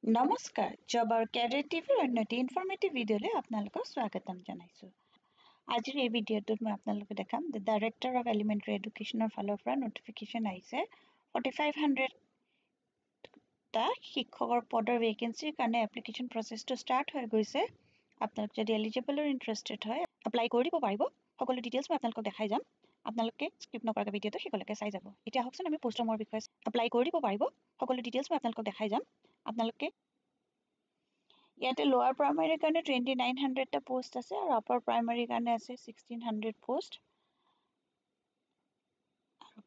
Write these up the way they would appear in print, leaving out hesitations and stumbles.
নমস্কাৰ জব আৰু কেৰিয়াৰ টিভিৰ অন্য এটি ইনফৰ্মেটিভ ভিডিঅ'লৈ আপোনালোকক স্বাগতম জনাইছোঁ আজিৰ এই ভিডিঅ'টোত মই আপোনালোকক দেখাম যে ডাইৰেক্টৰ অফ এলিমেণ্টাৰী এডুকেশ্যনৰ ফালৰ পৰা নটিফিকেশ্যন আহিছে 4500 টা শিক্ষকৰ পদৰ ভেকেন্সিৰ কাৰণে এপ্লিকেশ্যন প্ৰচেছটো ষ্টাৰ্ট হৈ গৈছে আপোনালোক যদি এলিজিবল আৰু ইণ্টাৰেষ্টেড হয় এপ্লাই কৰি দিব পাৰিব সকলো ডিটেইলছ মই আপোনালোকক দেখাই যাম আপোনালোকে স্কিপ নকৰাকৈ ভিডিঅ'টো শেষলৈকে চাই যাব এতিয়া আহকচোন আমি পোষ্টৰ বিষয়ে এপ্লাই কৰি দিব পাৰিব সকলো ডিটেইলছ মই আপোনালোকক দেখাই যাম আপোনালোকে ইয়াতে লোৱাৰ প্ৰাইমাৰীৰ কাৰণে 2900 টা পোষ্ট আছে আৰু আপাৰ প্ৰাইমাৰীৰ কাৰণে আছে 1600 post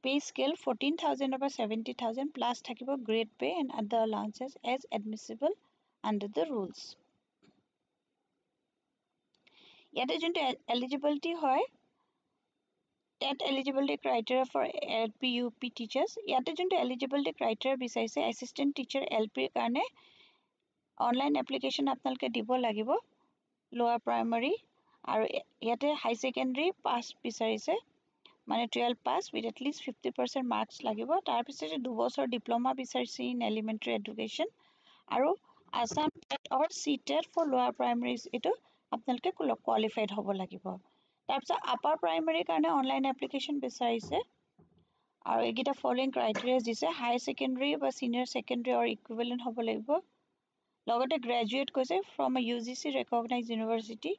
pay scale 14000 over 70000 plus থাকিব grade pay and other allowances as admissible under the rules ইয়াতে যোনটো eligibility হয় TET eligibility criteria for LP UP teachers ইয়াতে যোনটো eligibility criteria বিচাৰিছে assistant teacher LP ৰ কাৰণে অনলাইন এপ্লিকেশ্যন আপোনালোকে দিব লাগিব লোৱাৰ প্ৰাইমাৰী আৰু ইয়াতে হাই সেকেন্ডাৰী পাস বিচাৰিছে মানে 12 pass with at least 50% marks লাগিব তাৰ পিছতে 2 বছৰ ডিপ্লোমা বিচাৰিছে ইন এলিমেন্টাৰী এডুকেশ্যন আৰু Assam TET or CTET for lower primaries এটো আপোনালোকে কোৱালিফাইড হ'ব লাগিব তাৰ পিছত আপাৰ প্ৰাইমাৰীৰ কাৰণে অনলাইন এপ্লিকেশ্যন বিচাৰিছে আৰু এইগিটা ফলোইং ক্ৰাইটেৰিয়া দিছে হাই সেকেন্ডাৰী বা সিনিয়ৰ সেকেন্ডাৰী অৰ ইকুইভ্যালেন্ট হ'ব লাগিব লগতে গ্ৰেজুৱেট কৈছে from a UGC recognized university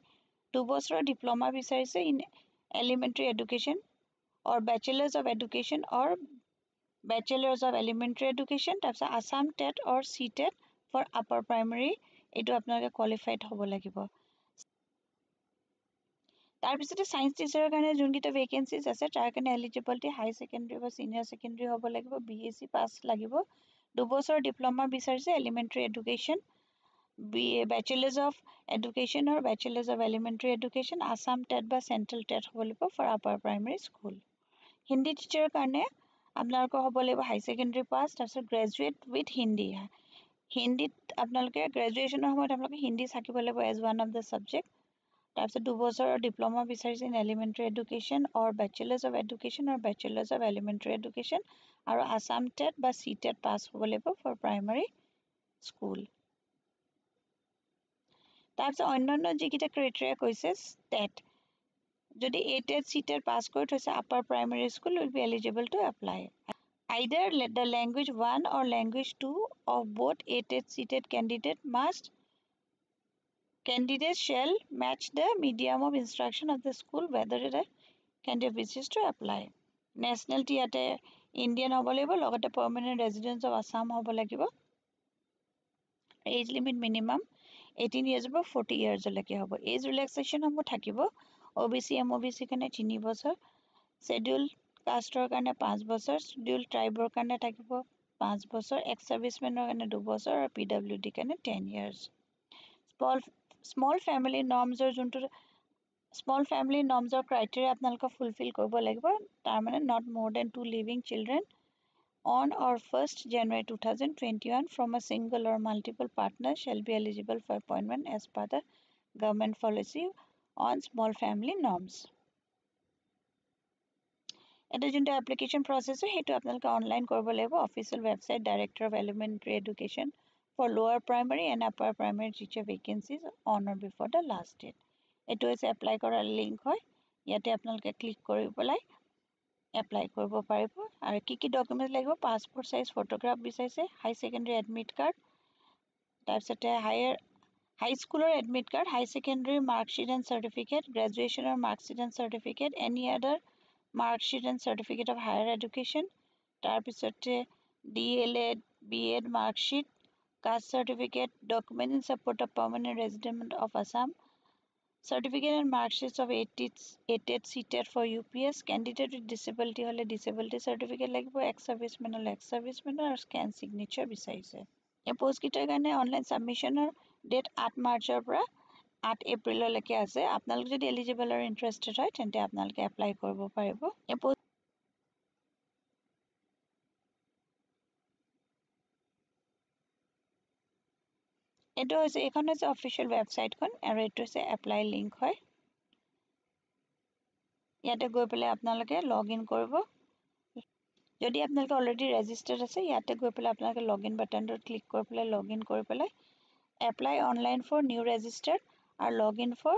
2 বছৰৰ ডিপ্লোমা বিচাৰিছে in elementary education or bachelors of education or bachelors of elementary education তাৰপিছত Assam TET or CTET for upper primary এইটো আপোনালোকে qualified হ'ব লাগিব তাৰপিছতে সায়েন্স টিচাৰৰ কাৰণে যোনকিটা ভেকেন্সিজ আছে তাৰ কাৰণে এলিজিবিলিটি হাই সেকেন্ডাৰী বা সিনিয়ৰ সেকেন্ডাৰী হ'ব লাগিব BSc পাস লাগিব 2 বছৰ ডিপ্লোমা বিচাৰিছে elementary education BA Bachelors of Education or Bachelors of Elementary Education Assam TET বা Central TET হ'ব লাগিব for upper primary school Hindi টিচাৰৰ কাৰণে আপোনালোকৰ হ'ব লাগিব হাই সেকেন্ডাৰী পাস তাৰপিছত গ্ৰেজুৱেট উইথ হিন্দী হিন্দীত আপোনালোকে গ্ৰেজুৱেচনৰ সময়ত আপোনালোকে হিন্দী থাকিব লাগিব as one of the subject তাৰপিছত 2 বছৰৰ ডিপ্লোমা বিচাৰিছে in elementary education or bachelors of education or bachelors of elementary education আৰু আসাম টেট বা সিটেট পাস হ'ব লাগিব ফৰ প্ৰাইমাৰী স্কুল তাৰপিছত অন্যান্য যিকিটা ক্ৰাইটেৰিয়া কৈছে টেট যদি টেট সিটেট পাস কৰি থৈছে upper primary school will be eligible to apply either the language 1 or language 2 of both TET CTET candidates shall match the medium of instruction of the school whether the candidate wishes to apply nationality ইয়াতে Indian হ'ব লাগিব লগতে permanent residence of Assam হ'ব লাগিব age limit minimum 18 years বা 40 years লৈকে হ'ব age relaxation হ'ব থাকিব OBC MOBC কাৰণে 3 বছৰ schedule কাষ্টৰ কাৰণে 5 বছৰ schedule ট্ৰাইবৰ কাৰণে থাকিব 5 বছৰ ex servicemenৰ কাৰণে 2 বছৰ আৰু PWD কাৰণে 10 years small family norms or যোনটো small family norms or criteria আপোনালোকে ফুলফিল কৰিব লাগিব তাৰ মানে not more than 2 living children on or 1st January 2021 from a single or multiple partner shall be eligible for appointment as per the government policy on small family norms এটা যোনটো application প্ৰসেছ সেইটো আপোনালোকে online কৰিব লাগিব official website director of elementary education for lower primary and upper primary teacher vacancies on or before the last date এইটো হৈছে apply কৰাৰ link হয় ইয়াতে আপোনালোকে ক্লিক কৰি পেলাই এপ্লাই কৰিব পাৰিব আৰু কি ডকুমেণ্টছ লাগিব পাছপোৰ্ট সাইজ ফটোগ্ৰাফ বিচাৰিছে হাই সেকেন্ডাৰী এডমিট কাৰ্ড তাৰপিছতে হাই স্কুলৰ admit card high secondary marksheet and certificate গ্ৰেজুৱেশ্যনৰ marksheet and certificate any other marksheet and certificate of higher education তাৰপিছতে DLED BEd marksheet caste certificate document in support of permanent resident of Assam certificate and mark sheets of ATET CTET for UPS candidate with disability হলে disability certificate লাগিব ex serviceman হলে ex serviceman আৰু scan signature বিচাৰিছে এই post কিটাৰ কাৰণে online সাবমিশনৰ date 8 মাৰ্চৰ পৰা 8 এপ্ৰিললৈকে আছে আপোনালোক যদি এলিজিবল আৰু ইন্টাৰেষ্টেড হয় তেন্তে আপোনালোকে এপ্লাই কৰিব পাৰিব এইটো হৈছে এখন হৈছে অফিচিয়েল ৱেবছাইটখন আৰু এইটো হৈছে এপ্লাই লিংক হয় ইয়াতে গৈ পেলাই আপোনালোকে লগ ইন কৰিব যদি আপোনালোকে অলৰেডি ৰেজিষ্টাৰ্ড আছে ইয়াতে গৈ পেলাই আপোনালোকে লগইন বাটনটোত ক্লিক কৰি পেলাই লগইন কৰি পেলাই apply online for new registered আৰু login for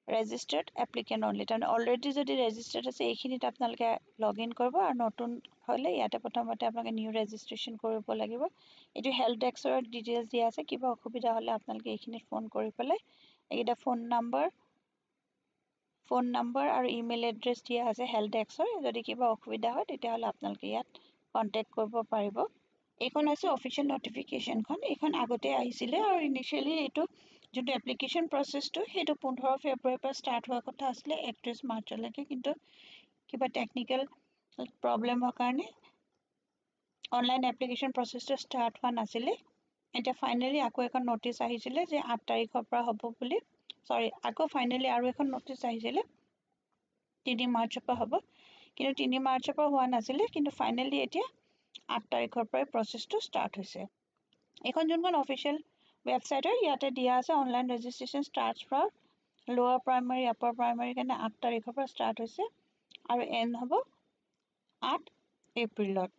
registered applicant only তাৰমানে অলৰেডি যদি ৰেজিষ্টাৰ্ড আছে এইখিনিত আপোনালোকে লগইন কৰিব আৰু নতুন হ'লে ইয়াতে প্ৰথমতে আপোনালোকে নিউ ৰেজিষ্ট্ৰেশ্যন কৰিব লাগিব এইটো হেল্প ডেস্কৰ ডিটেইলছ দিয়া আছে কিবা অসুবিধা হ'লে আপোনালোকে এইখিনিত ফোন কৰি পেলাই এইকেইটা ফোন নম্বৰ আৰু ইমেইল এড্ৰেছ দিয়া আছে হেল্প ডেস্কৰ যদি কিবা অসুবিধা হয় তেতিয়াহ'লে আপোনালোকে ইয়াত কণ্টেক্ট কৰিব পাৰিব এইখন হৈছে অফিচিয়েল নটিফিকেশ্যনখন এইখন আগতে আহিছিলে আৰু ইনিচিয়েলি এইটো যোনটো এপ্লিকেশ্যন প্ৰচেছটো সেইটো 15 ফেব্ৰুৱাৰীৰ পৰা ষ্টাৰ্ট হোৱাৰ কথা আছিলে 31 মাৰ্চলৈকে কিন্তু কিবা টেকনিকেল প্ৰব্লেমৰ কাৰণে অনলাইন এপ্লিকেশ্যন প্ৰচেছটো ষ্টাৰ্ট হোৱা নাছিলে এতিয়া ফাইনেলি আকৌ এখন নটিচ আহিছিলে যে 8 তাৰিখৰ পৰা হ'ব বুলি আকৌ ফাইনেলি আৰু এখন নটিচ আহিছিলে 3 মাৰ্চৰ পৰা হ'ব কিন্তু 3 মাৰ্চৰ পৰা হোৱা নাছিলে কিন্তু ফাইনেলি এতিয়া 8 তাৰিখৰ পৰাই প্ৰচেছটো ষ্টাৰ্ট হৈছে এইখন যোনখন অফিচিয়েল ৱেবছাইট হয় ইয়াতে দিয়া আছে অনলাইন ৰেজিষ্ট্ৰেশ্যন ষ্টাৰ্টছ ফ্ৰম লোৱাৰ প্ৰাইমাৰী আপাৰ প্ৰাইমাৰী কাৰণে 8 তাৰিখৰ পৰা ষ্টাৰ্ট হৈছে আৰু এণ্ড হ'ব 8 এপ্ৰিলত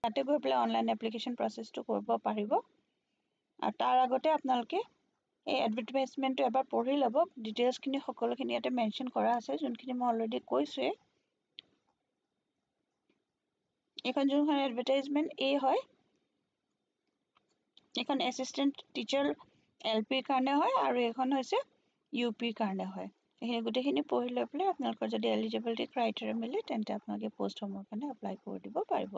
তাতে গৈ পেলাই অনলাইন এপ্লিকেশ্যন প্ৰচেছটো কৰিব পাৰিব আৰু তাৰ আগতে আপোনালোকে এই এডভাৰটাইজমেণ্টটো এবাৰ পঢ়ি ল'ব ডিটেইলছখিনি সকলোখিনি ইয়াতে মেনশ্যন কৰা আছে যোনখিনি মই অলৰেডি কৈছোঁৱেই এইখন যোনখন এডভাৰটাইজমেণ্ট হয় এইখন এছিষ্টেণ্ট টিচাৰ LPৰ কাৰণে হয় আৰু এইখন হৈছে UPৰ কাৰণে হয় এইখিনি গোটেইখিনি পঢ়ি লৈ পেলাই আপোনালোকৰ যদি এলিজিবিলিটি ক্ৰাইটেৰিয়া মিলে তেন্তে আপোনালোকে পষ্টসমূহৰ কাৰণে এপ্লাই কৰি দিব পাৰিব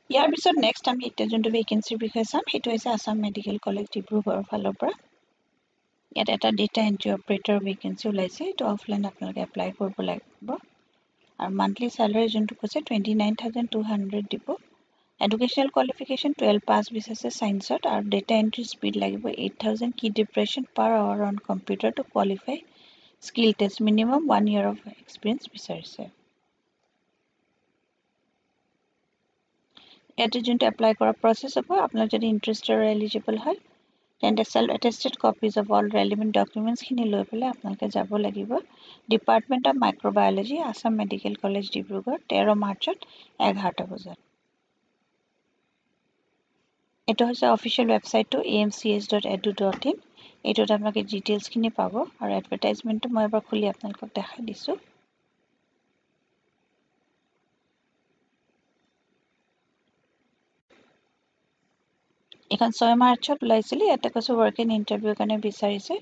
ইয়াৰ পিছত নেক্সট আমি এতিয়া যোনটো ভেকেঞ্চিৰ বিষয়ে চাম সেইটো হৈছে আসাম মেডিকেল কলেজ ডিব্ৰুগড়ৰ ফালৰ পৰা ইয়াত এটা ডেটা এণ্ট্ৰি অপাৰেটৰ ভেকেঞ্চি ওলাইছে এইটো অফলাইন আপোনালোকে এপ্লাই কৰিব লাগিব আৰু মান্থলি চেলাৰী যোনটো কৈছে 29,200 দিব এডুকেশ্যনেল কোৱালিফিকেশ্যন 12 পাছ বিচাৰিছে ছায়েন্সত আৰু ডেটা এণ্ট্ৰি স্পীড লাগিব 8,000 key depression per hour on computer to qualify skill test minimum 1 year of experience বিচাৰিছে ইয়াতে যোনটো এপ্লাই কৰা প্ৰচেছ হ'ব আপোনালোক যদি ইণ্টাৰেষ্টেড আৰু এলিজিবল হয় তেন্তে self attested copies of all relevant ডকুমেণ্টছখিনি লৈ পেলাই আপোনালোকে যাব লাগিব department of microbiology Assam medical college Dibrugarh 13 মাৰ্চত 11টা বজাত এইটো হৈছে অফিচিয়েল ৱেবছাইটটো amch.edu.in এইটোত আপোনালোকে ডিটেইলছখিনি পাব আৰু এডভাৰটাইজমেণ্টটো মই এবাৰ খুলি আপোনালোকক দেখাই দিছোঁ এইখন 6 মাৰ্চত ওলাইছিলে ইয়াতে কৈছোঁ ৱৰ্ক ইন ইণ্টাৰভিউৰ কাৰণে বিচাৰিছে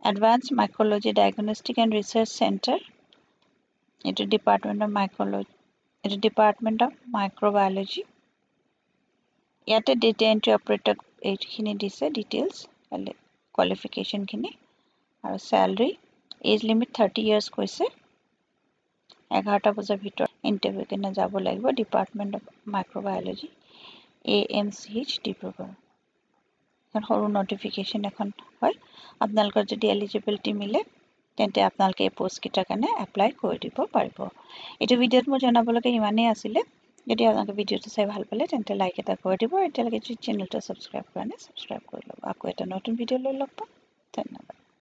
advance microbiology diagnostic and research centre এইটো ডিপাৰ্টমেণ্ট অফ মাইক্ৰ'বায়'লজি ইয়াতে ডেটা এণ্ট্ৰি অপাৰেটৰ এইখিনি দিছে ডিটেইলছ কোৱালিফিকেশ্যনখিনি আৰু চেলাৰী এজ লিমিট 30 years কৈছে 11টা বজাৰ ভিতৰত ইণ্টাৰভিউ কাৰণে যাব লাগিব ডিপাৰ্টমেণ্ট অফ মাইক্ৰ'বায়'লজি AMCH ডিব্ৰুগড় এখন সৰু নটিফিকেশ্যন এখন হয় আপোনালোকৰ যদি এলিজিবিলিটি মিলে তেন্তে আপোনালোকে এই পষ্টকেইটাৰ কাৰণে এপ্লাই কৰি দিব পাৰিব এইটো ভিডিঅ'ত মই জনাবলগীয়া ইমানেই আছিলে যদি আপোনালোকে ভিডিঅ'টো চাই ভাল পালে তেন্তে লাইক এটা কৰি দিব আৰু এতিয়ালৈকে যদি চেনেলটো ছাবস্ক্ৰাইব কৰা নাই ছাবস্ক্ৰাইব কৰি ল'ব আকৌ এটা নতুন ভিডিঅ' লৈ লগ পাম ধন্যবাদ